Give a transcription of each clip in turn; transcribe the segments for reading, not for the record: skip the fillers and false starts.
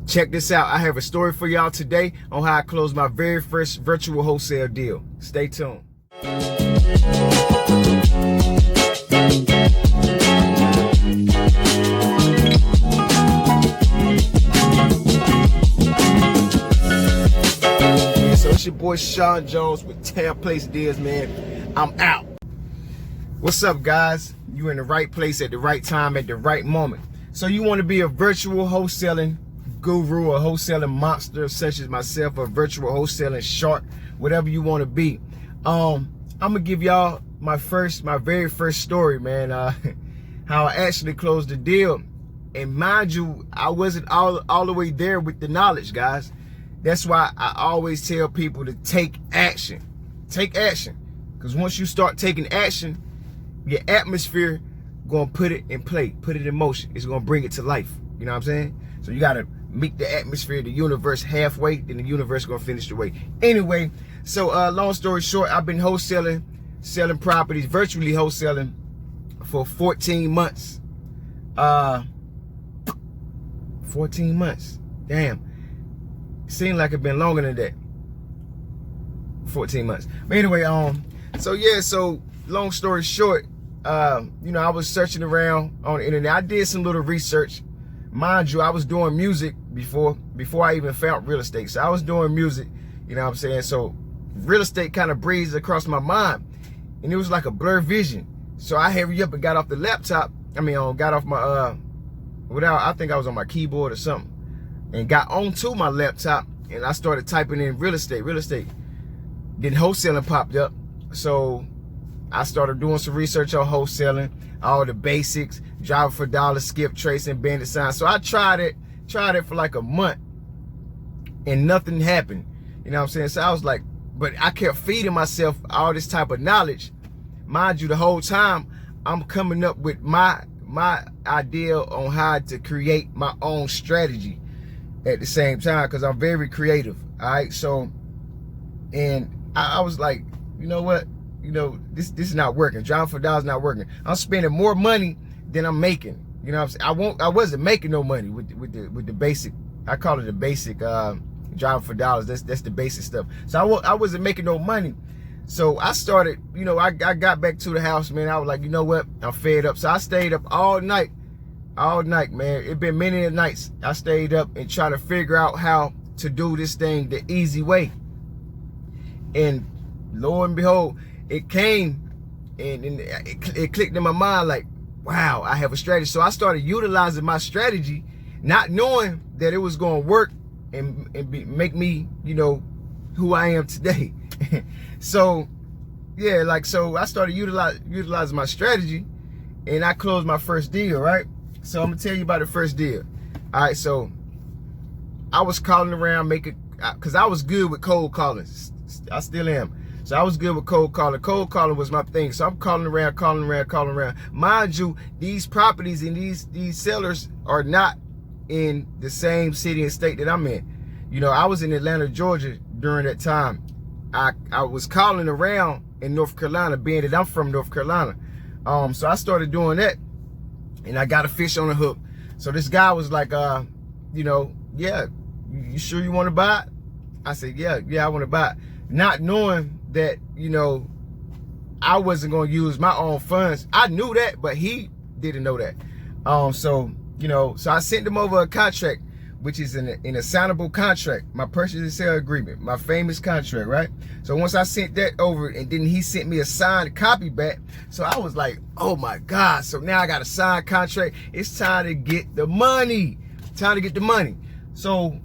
Check this out. I have a story for y'all today on how I closed my very first virtual wholesale deal. Stay tuned. So it's your boy Sean Jones with 10 Place Deals, man. I'm out. What's up, guys? You're in the right place at the right time at the right moment. So you want to be a virtual wholesaling guru, a wholesaling monster such as myself, a virtual wholesaling shark, whatever you want to be. I'm gonna give y'all my very first story, man. How I actually closed the deal. And mind you, I wasn't all the way there with the knowledge, guys. That's why I always tell people to take action. Take action. Because once you start taking action, your atmosphere gonna put it in play, put it in motion. It's gonna bring it to life. You know what I'm saying? So you gotta meet the atmosphere, the universe halfway, then the universe gonna finish the way. Anyway, so long story short, I've been wholesaling, selling properties, virtually wholesaling for 14 months. 14 months. Damn. Seemed like it's been longer than that. 14 months. But anyway, so yeah, so long story short, you know, I was searching around on the internet. I did some little research. Mind you, I was doing music before I even found real estate. So I was doing music, you know what I'm saying? So real estate kind of breezed across my mind, and it was like a blur vision. So I hurried up and got off the laptop. Got off my I think I was on my keyboard or something, and got onto my laptop, and I started typing in real estate. Then wholesaling popped up. So I started doing some research on wholesaling, all the basics, driver for dollar, skip tracing, bandit sign. So I tried it for like a month, and nothing happened. You know what I'm saying? So I was like, but I kept feeding myself all this type of knowledge. Mind you, the whole time I'm coming up with my idea on how to create my own strategy at the same time, because I'm very creative. All right, so and I was like, you know what? You know, this is not working. Driving for dollars not working. I'm spending more money than I'm making. You know what I'm saying? I wasn't making no money with the basic. I call it the basic driving for dollars. That's the basic stuff. So I wasn't making no money. So I started, you know, I got back to the house, man. I was like, you know what? I'm fed up. So I stayed up all night, man. It been many nights. I stayed up and tried to figure out how to do this thing the easy way. And lo and behold, it came and it clicked in my mind like, wow, I have a strategy. So I started utilizing my strategy, not knowing that it was going to work and make me, you know, who I am today. So yeah, like, so I started utilizing my strategy, and I closed my first deal, right? So I'm gonna tell you about the first deal. All right, so I was calling around, because I was good with cold calling. I still am. So I was good with cold calling. Cold calling was my thing. So I'm calling around. Mind you, these properties and these sellers are not in the same city and state that I'm in. You know, I was in Atlanta, Georgia during that time. I was calling around in North Carolina, being that I'm from North Carolina. So I started doing that, and I got a fish on the hook. So this guy was like, you know, yeah, you sure you want to buy it? I said, yeah, I want to buy it. Not knowing that, you know, I wasn't going to use my own funds. I knew that, but he didn't know that. So, you know, so I sent him over a contract, which is an assignable contract, my purchase and sale agreement, my famous contract, right? So once I sent that over, and then he sent me a signed copy back. So I was like, oh my God. So now I got a signed contract. It's time to get the money. So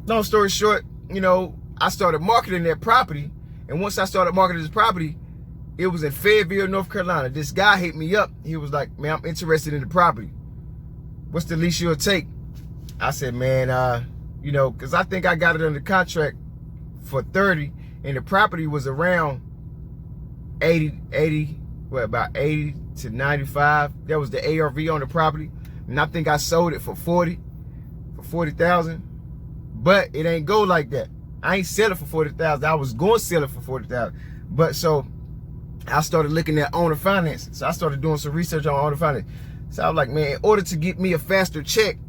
long story short, you know, I started marketing that property. And once I started marketing this property, it was in Fayetteville, North Carolina. This guy hit me up. He was like, man, I'm interested in the property. What's the least you'll take? I said, man, you know, because I think I got it under contract for 30, and the property was around 80, about 80 to 95. That was the ARV on the property. And I think I sold it for 40,000. But it ain't go like that. I ain't sell it for 40,000. I was going to sell it for 40,000. But so I started looking at owner financing. So I started doing some research on owner financing. So I was like, man, in order to get me a faster check,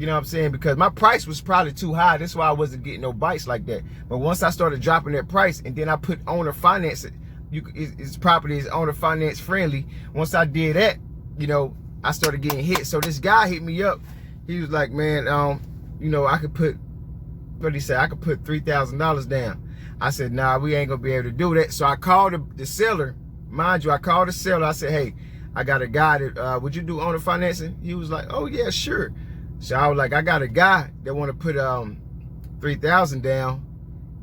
You know what I'm saying? Because my price was probably too high. That's why I wasn't getting no bites like that. But once I started dropping that price, and then I put owner finance it, its property is owner finance friendly. Once I did that, you know, I started getting hit. So this guy hit me up. He was like, man, you know, I could put, what did he say? I could put $3,000 down. I said, nah, we ain't gonna be able to do that. So I called the seller. Mind you, I called the seller. I said, hey, I got a guy that, would you do owner financing? He was like, oh yeah, sure. So I was like, I got a guy that want to put $3,000 down,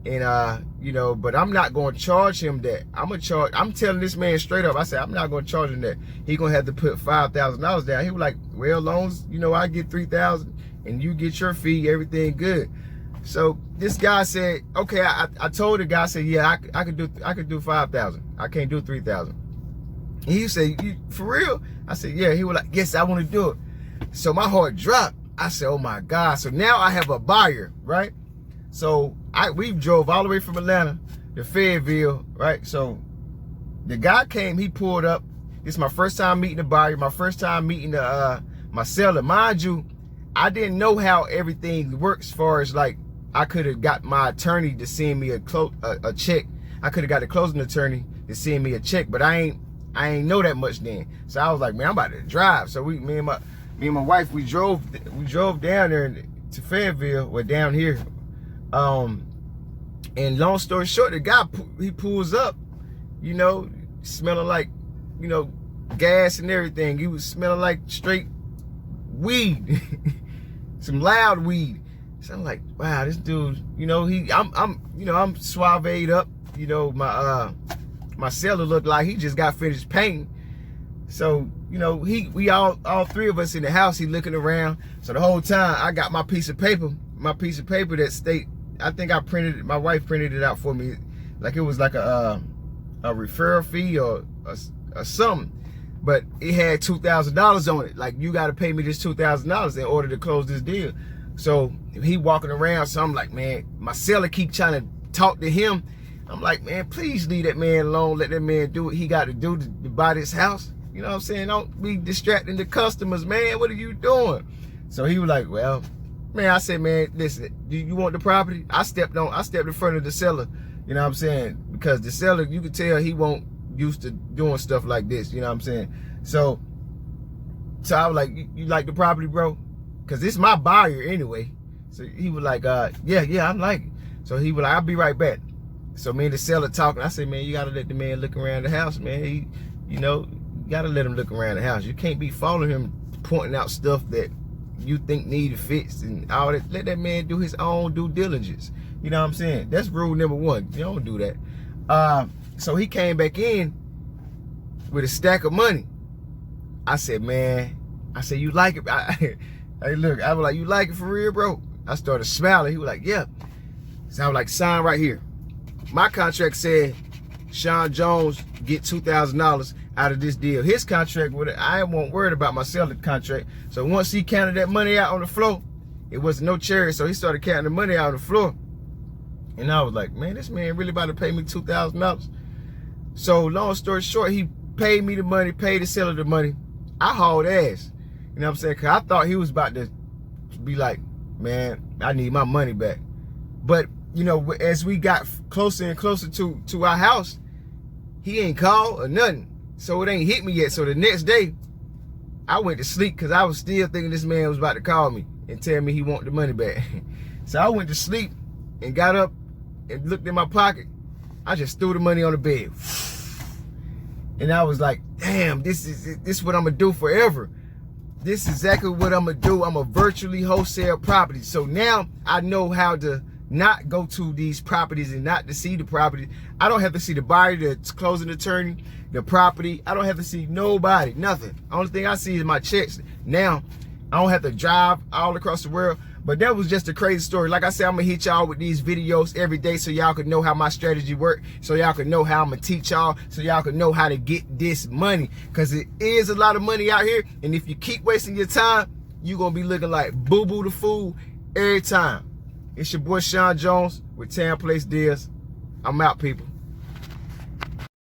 and you know, but I'm not going to charge him that. I'm telling this man straight up. I said, I'm not going to charge him that. He gonna have to put $5,000 down. He was like, well, loans, you know, I get $3,000 and you get your fee, everything good. So this guy said, okay. I told the guy, I said, yeah, I could do 5,000. I can't do 3,000. And he said, you for real? I said, yeah. He was like, yes, I want to do it. So my heart dropped. I said, oh my God. So now I have a buyer, right? So we drove all the way from Atlanta to Fayetteville, right? So the guy came, he pulled up. This is my first time meeting the buyer, my first time meeting my seller. Mind you, I didn't know how everything works as far as like, I could have got my attorney to send me a check. I could have got a closing attorney to send me a check, but I ain't know that much then. So I was like, man, I'm about to drive. So me and my wife, we drove down there to Fayetteville, or down here. And long story short, the guy, he pulls up, you know, smelling like, you know, gas and everything. He was smelling like straight weed, some loud weed. So I'm like, wow, this dude, you know, I'm suaved up. You know, my seller looked like he just got finished painting. So, you know, we all three of us in the house, he looking around. So the whole time I got my piece of paper that state, I think I printed it, my wife printed it out for me. Like it was like a referral fee or something. But it had $2,000 on it. Like, you got to pay me this $2,000 in order to close this deal. So he walking around, so I'm like, man, my seller keep trying to talk to him. I'm like, man, please leave that man alone. Let that man do what he got to do to buy this house. You know what I'm saying? Don't be distracting the customers, man. What are you doing? So he was like, well, man, I said, man, listen, do you want the property? I stepped in front of the seller, you know what I'm saying? Because the seller, you could tell he won't used to doing stuff like this, you know what I'm saying? So I was like, you like the property, bro? Because it's my buyer anyway. So he was like, yeah, I like it. So he was like, I'll be right back. So me and the seller talking. I said, man, you gotta let the man look around the house, man. You know, you gotta let him look around the house. You can't be following him, pointing out stuff that you think need fixed and all that. Let that man do his own due diligence. You know what I'm saying? That's rule number one. You don't do that. So he came back in with a stack of money. I said, man, you like it? Hey, look, I was like, you like it for real, bro? I started smiling. He was like, yeah. So I was like, sign right here. My contract said Sean Jones get $2,000 out of this deal. His contract, I wasn't worried about my seller contract. So once he counted that money out on the floor, it was no cherry. So he started counting the money out on the floor. And I was like, man, this man really about to pay me $2,000. So long story short, he paid me the money, paid the seller the money. I hauled ass. You know what I'm saying? Because I thought he was about to be like, man, I need my money back. But, you know, as we got closer and closer to our house, he ain't called or nothing. So it ain't hit me yet. So the next day, I went to sleep because I was still thinking this man was about to call me and tell me he want the money back. So I went to sleep and got up and looked in my pocket. I just threw the money on the bed. And I was like, damn, this is what I'm going to do forever. This is exactly what I'm going to do. I'm going to virtually wholesale properties. So now I know how to not go to these properties and not to see the property. I don't have to see the buyer, the closing attorney, the property. I don't have to see nobody, nothing. Only thing I see is my checks. Now, I don't have to drive all across the world. But that was just a crazy story. Like I said, I'm going to hit y'all with these videos every day so y'all can know how my strategy work, so y'all can know how I'm going to teach y'all, so y'all can know how to get this money. Because it is a lot of money out here. And if you keep wasting your time, you're going to be looking like boo-boo the fool every time. It's your boy Sean Jones with Town Place Deals. I'm out, people.